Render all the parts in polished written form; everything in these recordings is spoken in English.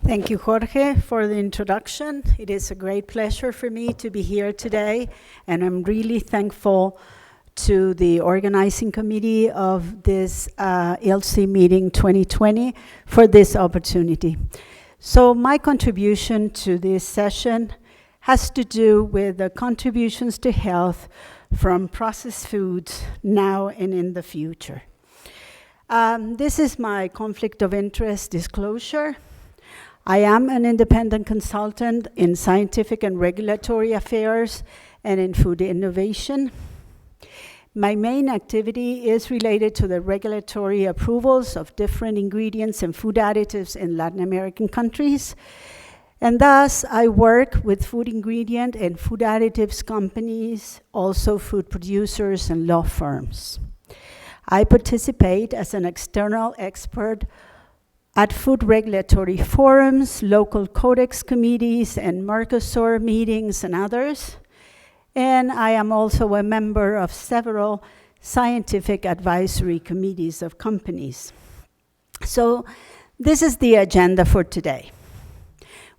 Thank you, Jorge, for the introduction. It is a great pleasure for me to be here today, and I'm really thankful to the organizing committee of this ILSI meeting 2020 for this opportunity. So my contribution to this session has to do with the contributions to health from processed foods now and in the future. This is my conflict of interest disclosure. I am an independent consultant in scientific and regulatory affairs and in food innovation. My main activity is related to the regulatory approvals of different ingredients and food additives in Latin American countries. And thus, I work with food ingredient and food additives companies, also food producers and law firms. I participate as an external expert at food regulatory forums, local codex committees, and Mercosur meetings and others. And I am also a member of several scientific advisory committees of companies. So this is the agenda for today.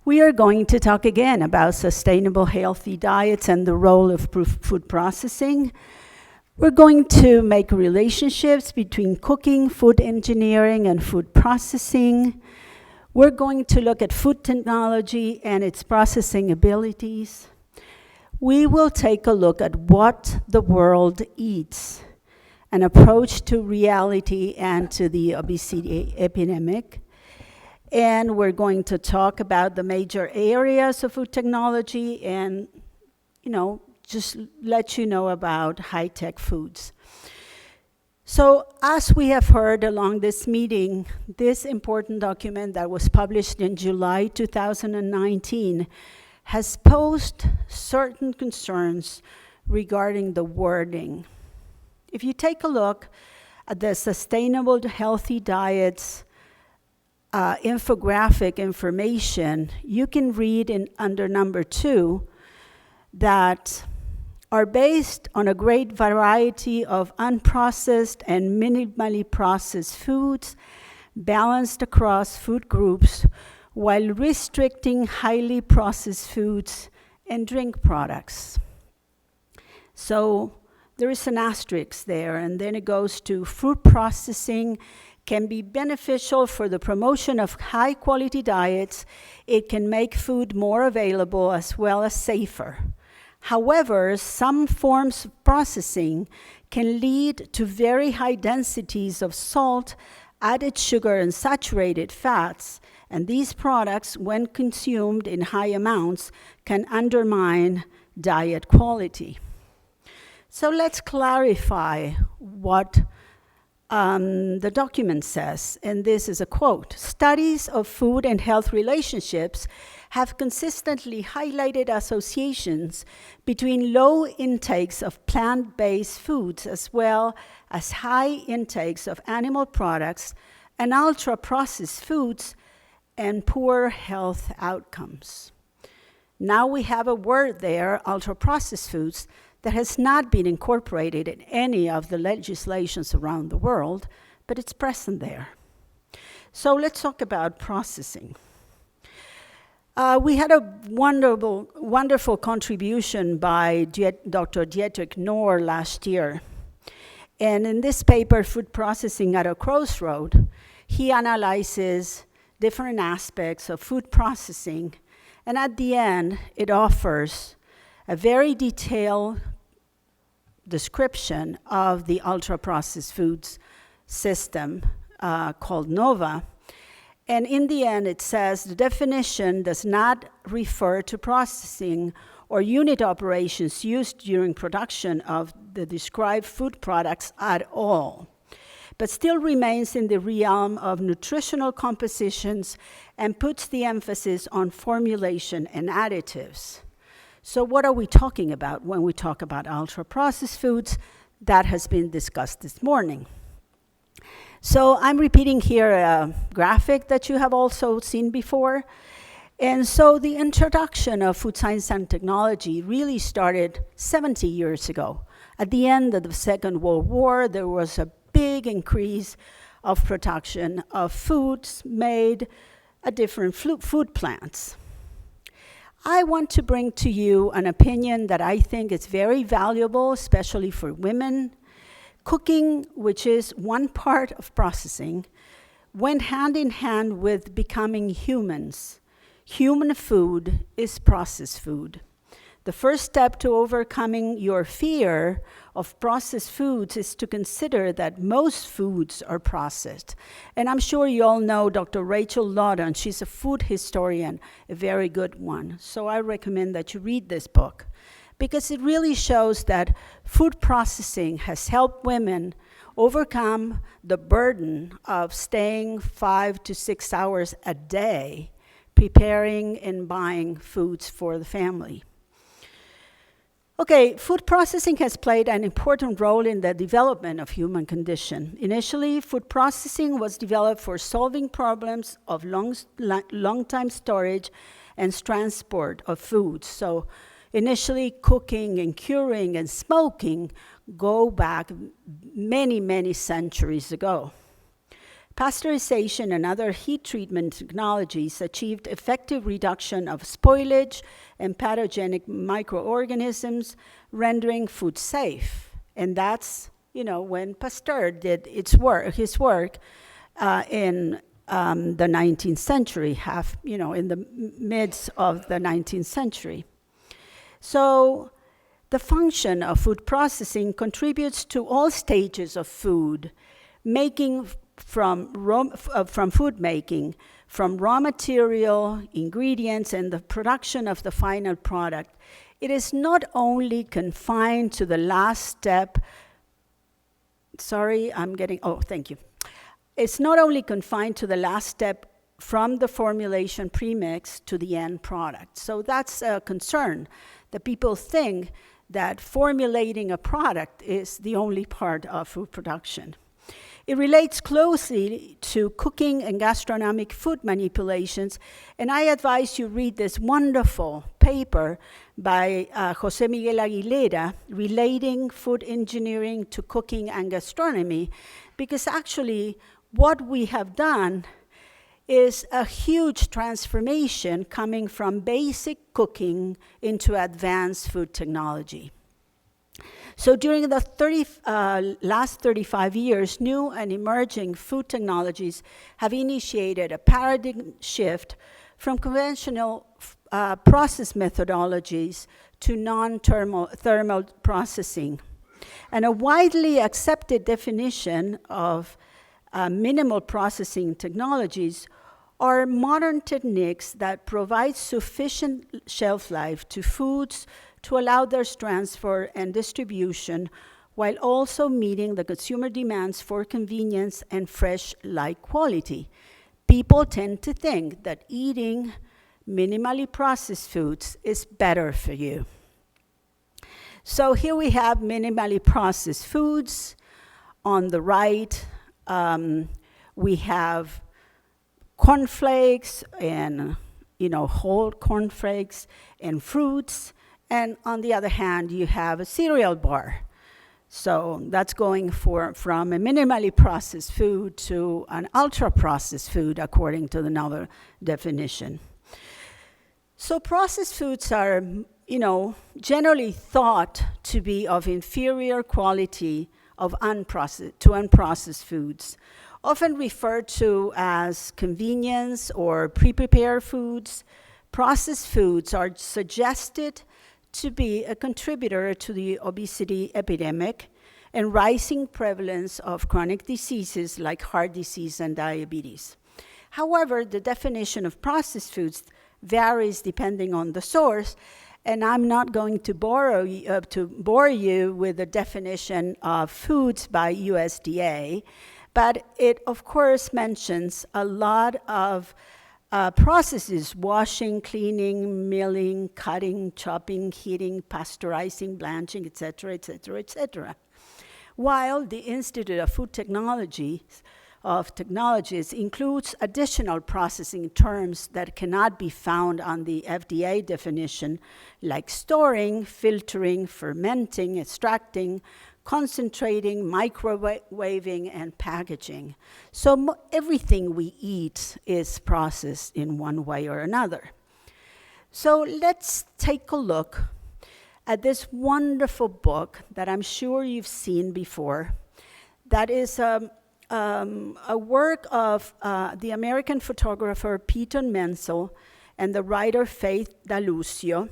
We are going to talk again about sustainable healthy diets and the role of food processing. We're going to make relationships between cooking, food engineering, and food processing. We're going to look at food technology and its processing abilities. We will take a look at what the world eats, an approach to reality and to the obesity epidemic. And we're going to talk about the major areas of food technology and, just let you know about high-tech foods. So as we have heard along this meeting, this important document that was published in July 2019 has posed certain concerns regarding the wording. If you take a look at the Sustainable Healthy Diets infographic information, you can read under number 2 that are based on a great variety of unprocessed and minimally processed foods balanced across food groups while restricting highly processed foods and drink products. So there is an asterisk there, and then it goes to food processing can be beneficial for the promotion of high-quality diets. It can make food more available as well as safer. However, some forms of processing can lead to very high densities of salt, added sugar, and saturated fats, and these products, when consumed in high amounts, can undermine diet quality. So let's clarify what the document says, and this is a quote. Studies of food and health relationships have consistently highlighted associations between low intakes of plant-based foods as well as high intakes of animal products and ultra-processed foods and poor health outcomes. Now we have a word there, ultra-processed foods, that has not been incorporated in any of the legislations around the world, but it's present there. So let's talk about processing. We had a wonderful contribution by Dr. Dietary last year. And in this paper, Food Processing at a Crossroad, he analyzes different aspects of food processing. And at the end, it offers a very detailed description of the ultra-processed foods system called NOVA. And in the end, it says the definition does not refer to processing or unit operations used during production of the described food products at all, but still remains in the realm of nutritional compositions and puts the emphasis on formulation and additives. So what are we talking about when we talk about ultra-processed foods? That has been discussed this morning. So I'm repeating here a graphic that you have also seen before. And so the introduction of food science and technology really started 70 years ago. At the end of the Second World War, there was a big increase of production of foods made different food plants. I want to bring to you an opinion that I think is very valuable, especially for women. Cooking, which is one part of processing, went hand in hand with becoming humans. Human food is processed food. The first step to overcoming your fear of processed foods is to consider that most foods are processed. And I'm sure you all know Dr. Rachel Lawton. She's a food historian, a very good one. So I recommend that you read this book, because it really shows that food processing has helped women overcome the burden of staying 5 to 6 hours a day preparing and buying foods for the family. Okay, food processing has played an important role in the development of human condition. Initially, food processing was developed for solving problems of long time storage and transport of foods. So initially, cooking and curing and smoking go back many, many centuries ago. Pasteurization and other heat treatment technologies achieved effective reduction of spoilage and pathogenic microorganisms, rendering food safe. And that's, when Pasteur did his work in the 19th century, in the midst of the 19th century. So the function of food processing contributes to all stages of food, making from food making, from raw material, ingredients, and the production of the final product. It is not only confined to the last step. Thank you. It's not only confined to the last step from the formulation premix to the end product. So that's a concern, that people think that formulating a product is the only part of food production. It relates closely to cooking and gastronomic food manipulations, and I advise you read this wonderful paper by José Miguel Aguilera, relating food engineering to cooking and gastronomy, because actually what we have done is a huge transformation coming from basic cooking into advanced food technology. So during the last 35 years, new and emerging food technologies have initiated a paradigm shift from conventional process methodologies to non-thermal processing. And a widely accepted definition of minimal processing technologies are modern techniques that provide sufficient shelf life to foods to allow their transfer and distribution, while also meeting the consumer demands for convenience and fresh-like quality. People tend to think that eating minimally processed foods is better for you. So here we have minimally processed foods. On the right, we have cornflakes and whole cornflakes and fruits. And on the other hand, you have a cereal bar. So that's going from a minimally processed food to an ultra-processed food, according to the novel definition. So processed foods are, generally thought to be of inferior quality to unprocessed foods, often referred to as convenience or pre-prepared foods. Processed foods are suggested to be a contributor to the obesity epidemic and rising prevalence of chronic diseases like heart disease and diabetes. However, the definition of processed foods varies depending on the source, and I'm not going to bore you with the definition of foods by USDA, but it, of course, mentions a lot of processes: washing, cleaning, milling, cutting, chopping, heating, pasteurizing, blanching, etc., etc., etc. While the Institute of Food Technologies includes additional processing terms that cannot be found on the FDA definition, like storing, filtering, fermenting, extracting, concentrating, microwaving, and packaging. So everything we eat is processed in one way or another. So let's take a look at this wonderful book that I'm sure you've seen before. That is a work of the American photographer Peter Menzel and the writer Faith D'Alusio,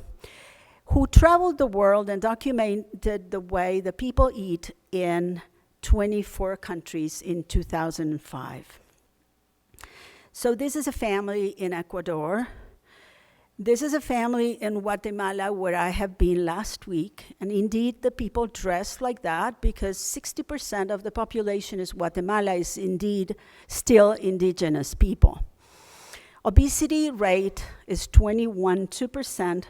who traveled the world and documented the way the people eat in 24 countries in 2005. So this is a family in Ecuador. This is a family in Guatemala where I have been last week. And indeed, the people dress like that because 60% of the population in Guatemala is indeed still indigenous people. Obesity rate is 21.2%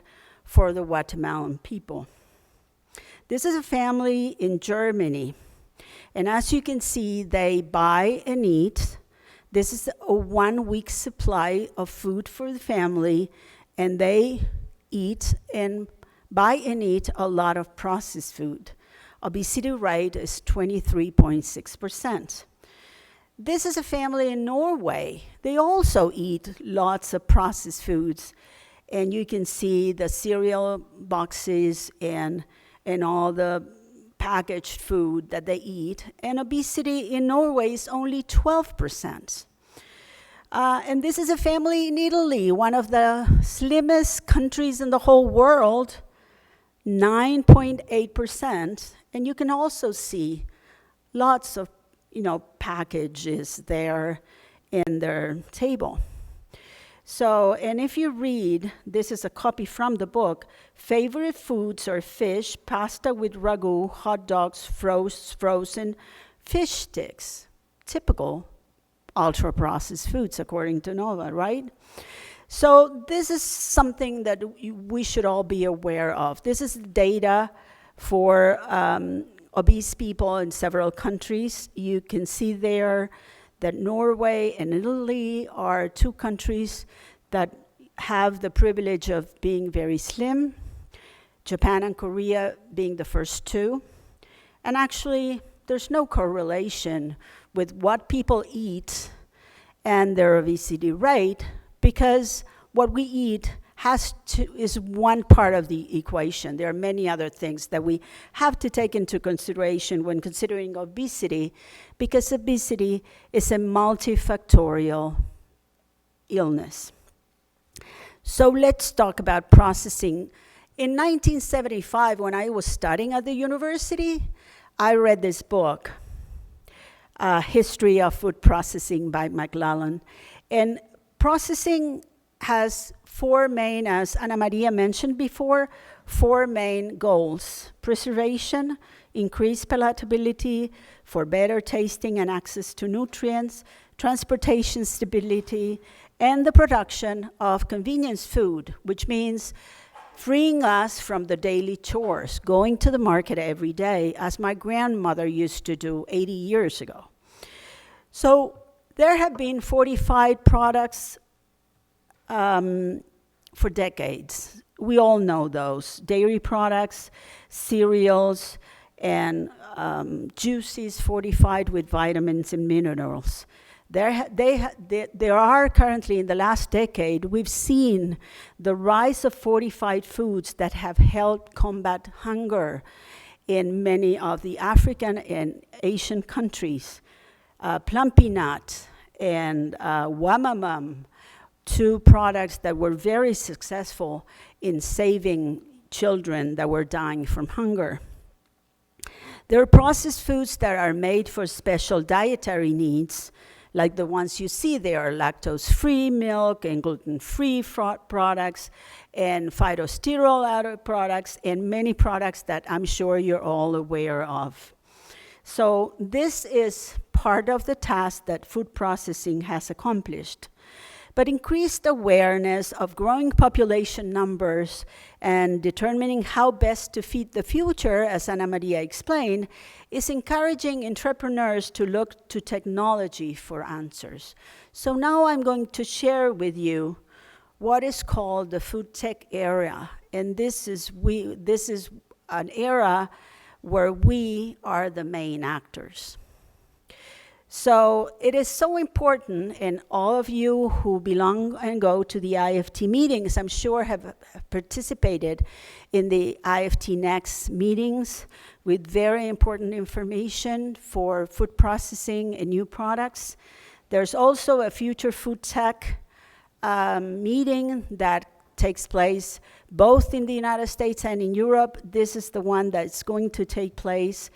for the Guatemalan people. This is a family in Germany. And as you can see, they buy and eat. This is a 1 week supply of food for the family. And they eat and buy and eat a lot of processed food. Obesity rate is 23.6%. This is a family in Norway. They also eat lots of processed foods. And you can see the cereal boxes and all the packaged food that they eat. And obesity in Norway is only 12%. And this is a family in Italy, one of the slimmest countries in the whole world, 9.8%. And you can also see lots of, packages there in their table. So, and if you read, this is a copy from the book, favorite foods are fish, pasta with ragu, hot dogs, frozen fish sticks, typical ultra-processed foods, according to Nova, right? So this is something that we should all be aware of. This is data for obese people in several countries. You can see there that Norway and Italy are two countries that have the privilege of being very slim, Japan and Korea being the first two. And actually, there's no correlation with what people eat and their obesity rate, because what we eat is one part of the equation. There are many other things that we have to take into consideration when considering obesity, because obesity is a multifactorial illness. So let's talk about processing. In 1975, when I was studying at the university, I read this book, History of Food Processing by McLellan. And processing has four main, as Ana Maria mentioned before, four main goals: preservation, increased palatability for better tasting and access to nutrients, transportation stability, and the production of convenience food, which means freeing us from the daily chores, going to the market every day, as my grandmother used to do 80 years ago. So there have been fortified products for decades. We all know those: dairy products, cereals, and juices fortified with vitamins and minerals. There are currently, in the last decade, we've seen the rise of fortified foods that have helped combat hunger in many of the African and Asian countries. Plumpy nut and Wamamam, two products that were very successful in saving children that were dying from hunger. There are processed foods that are made for special dietary needs, like the ones you see there: lactose-free milk and gluten-free products and phytosterol products, and many products that I'm sure you're all aware of. So this is part of the task that food processing has accomplished. But increased awareness of growing population numbers and determining how best to feed the future, as Ana Maria explained, is encouraging entrepreneurs to look to technology for answers. So now I'm going to share with you what is called the food tech era. And this is an era where we are the main actors. So it is so important, and all of you who belong and go to the IFT meetings, I'm sure have participated in the IFT Next meetings with very important information for food processing and new products. There's also a future food tech meeting that takes place both in the United States and in Europe. This is the one that's going to take place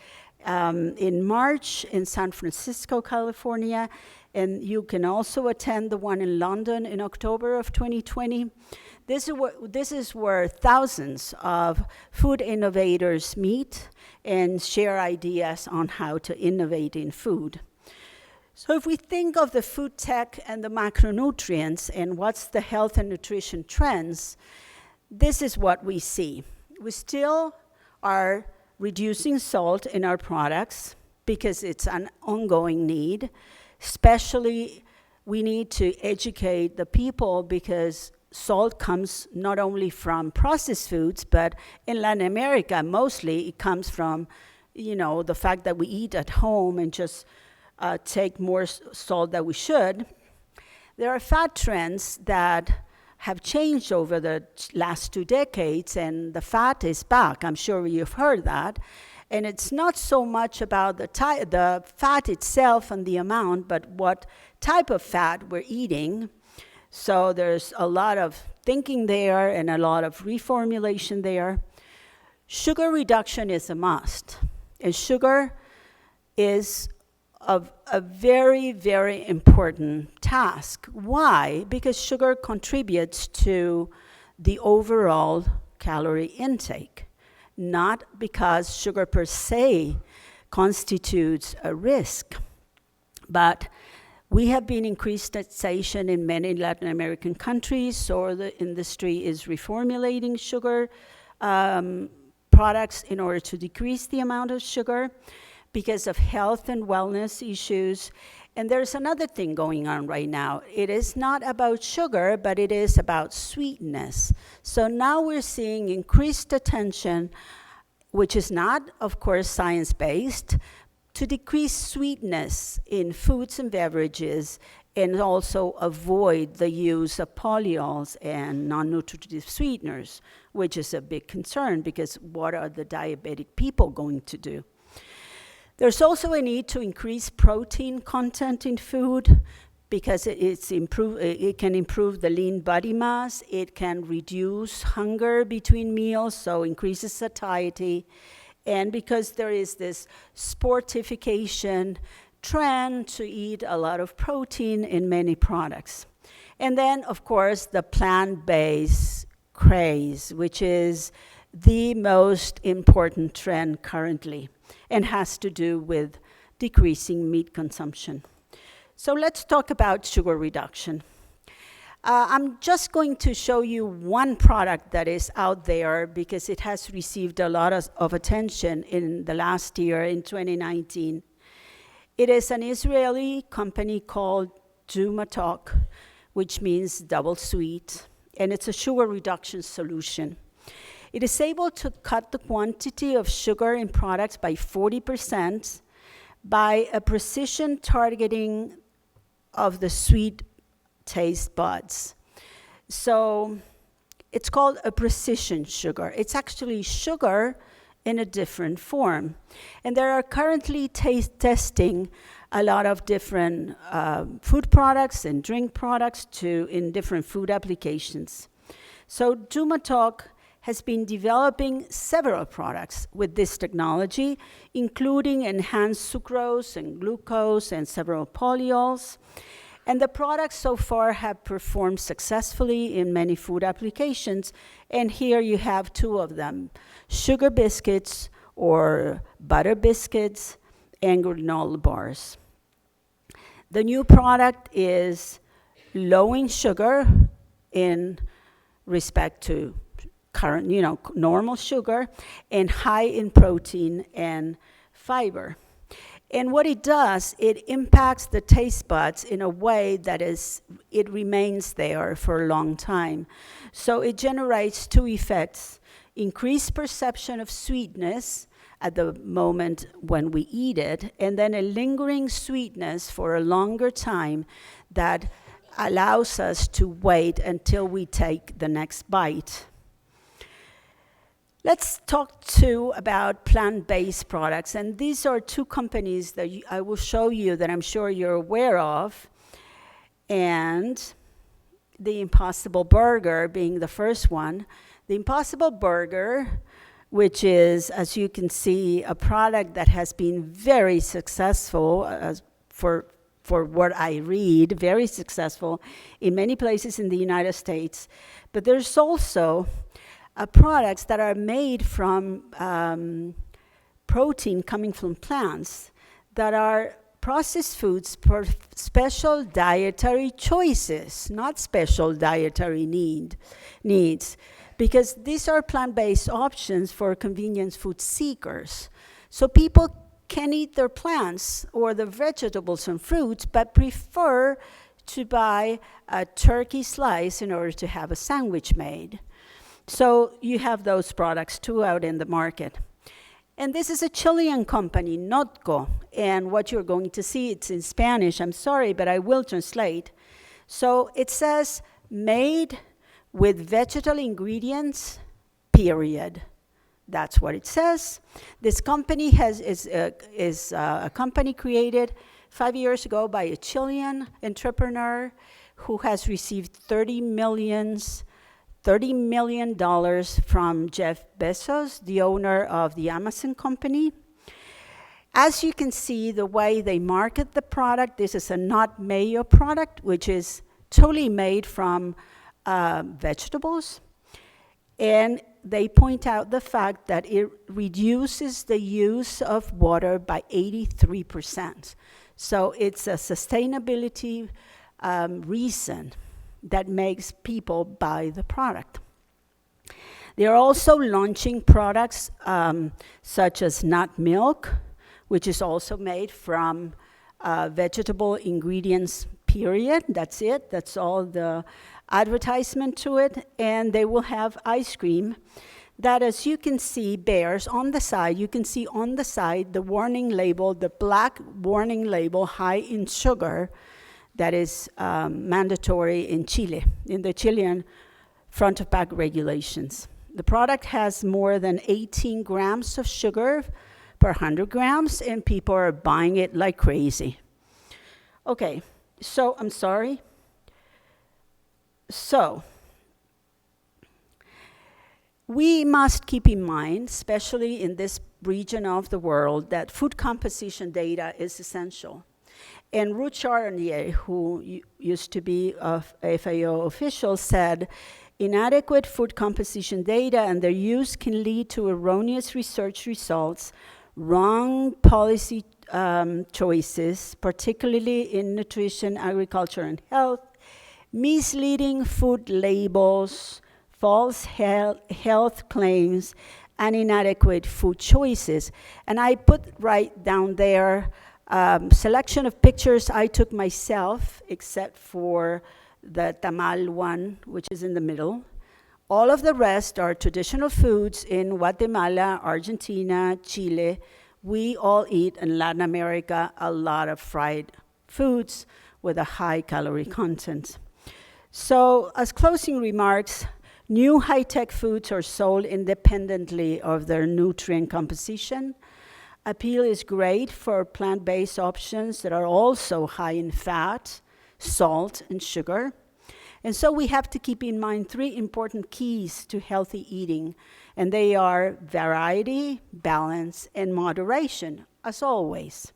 in March in San Francisco, California, and you can also attend the one in London in October of 2020. This is where thousands of food innovators meet and share ideas on how to innovate in food. So if we think of the food tech and the macronutrients and what's the health and nutrition trends, this is what we see. We still are reducing salt in our products because it's an ongoing need. Especially, we need to educate the people because salt comes not only from processed foods, but in Latin America, mostly it comes from, the fact that we eat at home and just take more salt than we should. There are fat trends that have changed over the last 2 decades, and the fat is back. I'm sure you've heard that. And it's not so much about the fat itself and the amount, but what type of fat we're eating. So there's a lot of thinking there and a lot of reformulation there. Sugar reduction is a must. And sugar is a very, very important task. Why? Because sugar contributes to the overall calorie intake, not because sugar per se constitutes a risk. But we have been increased taxation in many Latin American countries, so the industry is reformulating sugar products in order to decrease the amount of sugar because of health and wellness issues. And there's another thing going on right now. It is not about sugar, but it is about sweetness. So now we're seeing increased attention, which is not, of course, science-based, to decrease sweetness in foods and beverages and also avoid the use of polyols and non-nutritive sweeteners, which is a big concern because what are the diabetic people going to do? There's also a need to increase protein content in food because it can improve the lean body mass, it can reduce hunger between meals, so increases satiety, and because there is this sportification trend to eat a lot of protein in many products. And then, of course, the plant-based craze, which is the most important trend currently and has to do with decreasing meat consumption. So let's talk about sugar reduction. I'm just going to show you one product that is out there because it has received a lot of attention in the last year, in 2019. It is an Israeli company called Dumatok, which means double sweet, and it's a sugar reduction solution. It is able to cut the quantity of sugar in products by 40% by a precision targeting of the sweet taste buds. So it's called a precision sugar. It's actually sugar in a different form. And they are currently testing a lot of different food products and drink products in different food applications. So Dumatok has been developing several products with this technology, including enhanced sucrose and glucose and several polyols. And the products so far have performed successfully in many food applications. And here you have two of them, sugar biscuits or butter biscuits and granola bars. The new product is low in sugar in respect to current, normal sugar, and high in protein and fiber. And what it does, it impacts the taste buds in a way that it remains there for a long time. So it generates two effects: increased perception of sweetness at the moment when we eat it, and then a lingering sweetness for a longer time that allows us to wait until we take the next bite. Let's talk too about plant-based products, and these are two companies that I will show you that I'm sure you're aware of, and the Impossible Burger being the first one. The Impossible Burger, which is, as you can see, a product that has been very successful for what I read, very successful in many places in the United States. But there's also products that are made from protein coming from plants that are processed foods for special dietary choices, not special dietary needs, because these are plant-based options for convenience food seekers. So people can eat their plants or the vegetables and fruits, but prefer to buy a turkey slice in order to have a sandwich made. So you have those products too out in the market. And this is a Chilean company, Notco, and what you're going to see, it's in Spanish, I'm sorry, but I will translate. So it says, made with vegetable ingredients, period. That's what it says. This company is a company created 5 years ago by a Chilean entrepreneur who has received $30 million from Jeff Bezos, the owner of the Amazon company. As you can see, the way they market the product, this is a nut mayo product, which is totally made from vegetables. And they point out the fact that it reduces the use of water by 83%. So it's a sustainability reason that makes people buy the product. They're also launching products such as nut milk, which is also made from vegetable ingredients, period. That's it. That's all the advertisement to it. And they will have ice cream that, as you can see, bears on the side. You can see on the side the warning label, the black warning label, high in sugar, that is mandatory in Chile, in the Chilean front of pack regulations. The product has more than 18 grams of sugar per 100 grams, and people are buying it like crazy. Okay, so I'm sorry. So we must keep in mind, especially in this region of the world, that food composition data is essential. And Ruth Charnier, who used to be a FAO official, said, inadequate food composition data and their use can lead to erroneous research results, wrong policy choices, particularly in nutrition, agriculture, and health, misleading food labels, false health claims, and inadequate food choices. And I put right down there selection of pictures I took myself, except for the tamal one, which is in the middle. All of the rest are traditional foods in Guatemala, Argentina, Chile. We all eat in Latin America a lot of fried foods with a high calorie content. So as closing remarks, new high-tech foods are sold independently of their nutrient composition. Appeal is great for plant-based options that are also high in fat, salt, and sugar. And so we have to keep in mind 3 important keys to healthy eating, and they are variety, balance, and moderation, as always.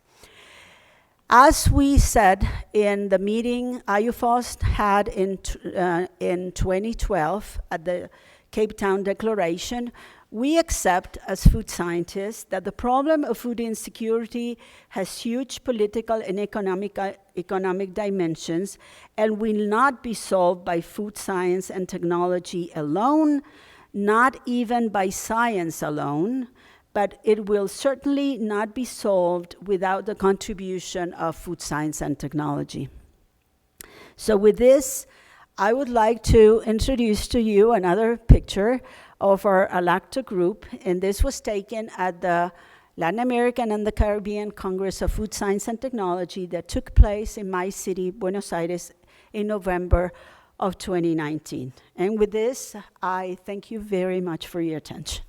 As we said in the meeting IUFOS had in 2012 at the Cape Town Declaration, we accept as food scientists that the problem of food insecurity has huge political and economic dimensions and will not be solved by food science and technology alone, not even by science alone, but it will certainly not be solved without the contribution of food science and technology. So with this, I would like to introduce to you another picture of our ALACTA group, and this was taken at the Latin American and the Caribbean Congress of Food Science and Technology that took place in my city, Buenos Aires, in November of 2019. And with this, I thank you very much for your attention.